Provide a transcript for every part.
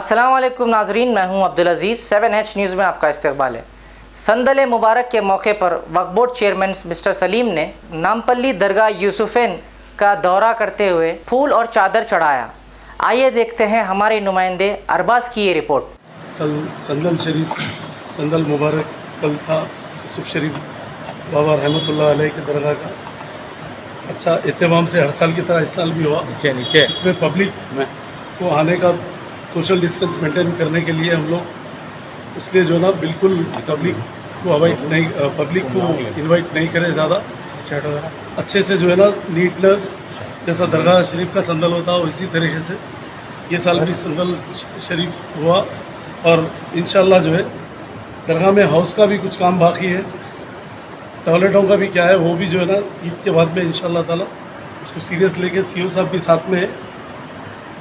अस्सलाम वालेकुम नाजरीन, मैं हूं अब्दुल अजीज़। 7H न्यूज़ में आपका इस्तकबाल है। संदल मुबारक के मौके पर वक्फ बोर्ड चेयरमैन मिस्टर सलीम ने नामपल्ली दरगाह यूसुफैन का दौरा करते हुए फूल और चादर चढ़ाया। आइए देखते हैं हमारे नुमाइंदे अरबाज की ये रिपोर्ट। कल संदल मुबारक कल था यूसुफ शरीफ बाबा रहमतुल्लाह अलैह के दरगाह का अच्छा एहतमाम से हर साल की तरह इस साल भी हुआ। इसमें पब्लिक को आने का सोशल डिस्टेंस मेंटेन करने के लिए हम लोग उसके जो ना बिल्कुल पब्लिक को इनवाइट नहीं करें ज़्यादा, अच्छे से जो है ना नीटनेस जैसा दरगाह शरीफ का संदल होता है इसी तरीके से ये साल भी संदल शरीफ हुआ। और इंशाल्लाह जो है दरगाह में हाउस का भी कुछ काम बाकी है, टॉयलेटों का भी क्या है वो भी जो है ना ईद के बाद में इंशाल्लाह ताला उसको सीरियस लेके सीओ साहब भी साथ में है,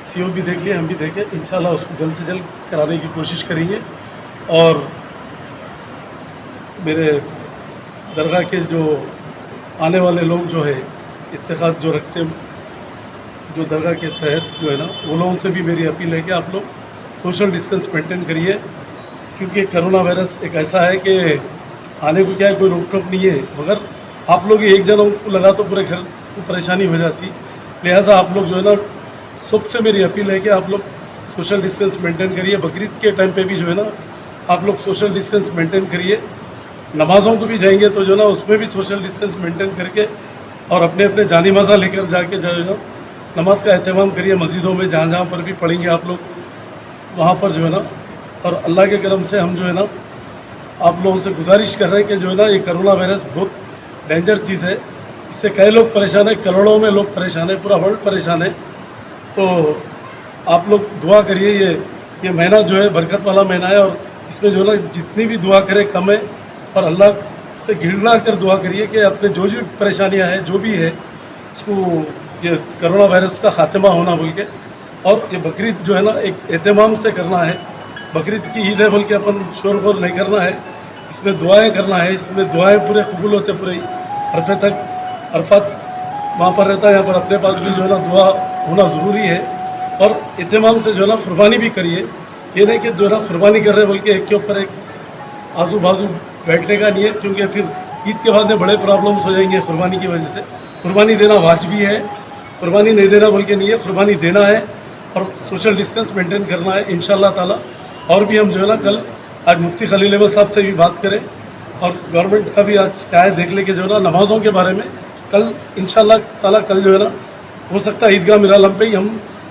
सीओ भी देख लिए हम भी देखें, इंशाल्लाह उसको जल्द से जल्द कराने की कोशिश करेंगे। और मेरे दरगाह के जो आने वाले लोग जो है इत्तेकाद जो रखते जो दरगाह के तहत जो है ना वो लोगों से भी मेरी अपील है कि आप लोग सोशल डिस्टेंस मेंटेन करिए, क्योंकि कोरोना वायरस एक ऐसा है कि आने को क्या है कोई रोक टोक नहीं है, मगर आप लोग एक जनों को लगा तो पूरे घर को परेशानी हो जाती। लिहाजा आप लोग जो है ना सबसे मेरी अपील है कि आप लोग सोशल डिस्टेंस मेंटेन करिए। बकरीद के टाइम पे भी जो है ना आप लोग सोशल डिस्टेंस मेंटेन करिए। नमाज़ों को भी जाएंगे तो जो ना उसमें भी सोशल डिस्टेंस मेंटेन करके और अपने अपने जानी मज़ा लेकर जाके जो है ना नमाज का एहतमाम करिए। मस्जिदों में जहाँ जहाँ पर भी पढ़ेंगे आप लोग वहाँ पर जो है ना, और अल्लाह के करम से हम जो है ना आप लोगों से गुजारिश कर रहे हैं कि जो है ना ये कोरोना वायरस बहुत डेंजर चीज़ है, इससे कई लोग परेशान है, करोड़ों में लोग परेशान है, पूरा वर्ल्ड परेशान है। तो आप लोग दुआ करिए, ये महीना जो है बरकत वाला महीना है और इसमें जो है ना जितनी भी दुआ करें कम है, और अल्लाह से गिड़ना कर दुआ करिए कि अपने जो भी परेशानियां हैं जो भी है इसको ये कोरोना वायरस का खात्मा होना बोल के, और ये बकरीद जो है ना एक एहतमाम से करना है। बकरीद की ईद है बोल के अपन शोर वोर नहीं करना है, इसमें दुआएं करना है, इसमें दुआएं पूरे कबूल होते पूरे अरफे तक। अरफात वहाँ पर रहता है, यहाँ पर अपने पास भी जो है ना दुआ होना ज़रूरी है। और एहतमाम से जो है ना कुर्बानी भी करिए, ये नहीं कि जो है ना कुर्बानी कर रहे बोल के एक के ऊपर एक आजू बाजू बैठने का नहीं है, क्योंकि फिर ईद के बाद में बड़े प्रॉब्लम्स हो जाएंगे कुर्बानी की वजह से। कुर्बानी देना वाजिबी है, कुर्बानी नहीं देना बोल के नहीं है, कुर्बानी देना है और सोशल डिस्टेंस मेंटेन करना है इंशाल्लाह ताला। और भी हम जो है ना कल आज मुफ्ती खलील अहमद साहब से भी बात करें और गवर्नमेंट का भी आज क्या है देख ले कि जो है ना नमाज़ों के बारे में कल इंशाल्लाह ताला कल जो है ना हो सकता है ईदगाह मिरालम पे ही हम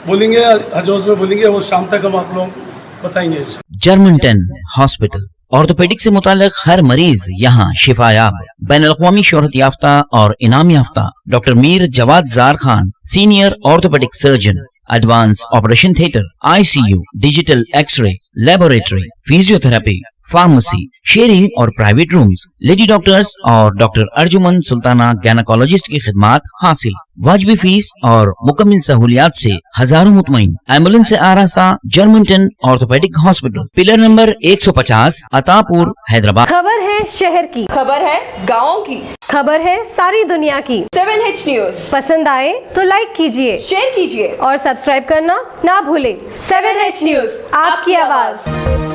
बोलेंगे, हज हाउस में बोलेंगे, वो शाम तक हम आप लोगों को बताएंगे। जर्मनटन हॉस्पिटल ऑर्थोपेडिक से मुताल्लिक हर मरीज यहाँ शिफायाब। बैनुल-अक़वामी शोहरत याफ्ता और इनाम याफ्ता doctor Mir Jawad Zar Khan, senior orthopaedic surgeon, advance operation theatre, ICU, digital x-ray, laboratory, physiotherapy, pharmacy, sharing और प्राइवेट रूम्स, लेडी डॉक्टर्स और डॉक्टर अर्जुमन सुल्ताना गैनकोलॉजिस्ट की खिदमात हासिल। वाजिबी फीस और मुकम्मल सहूलियात से हजारों मुतमईन। एम्बुलेंस से आरास्ता Germanton orthopaedic hospital, pillar number 150, Attapur, Hyderabad. खबर है शहर की, खबर है गाँव की, खबर है सारी दुनिया की। 7H न्यूज़ पसंद आए तो लाइक कीजिए, शेयर कीजिए और सब्सक्राइब करना ना भूलें। 7H न्यूज़, आपकी आवाज।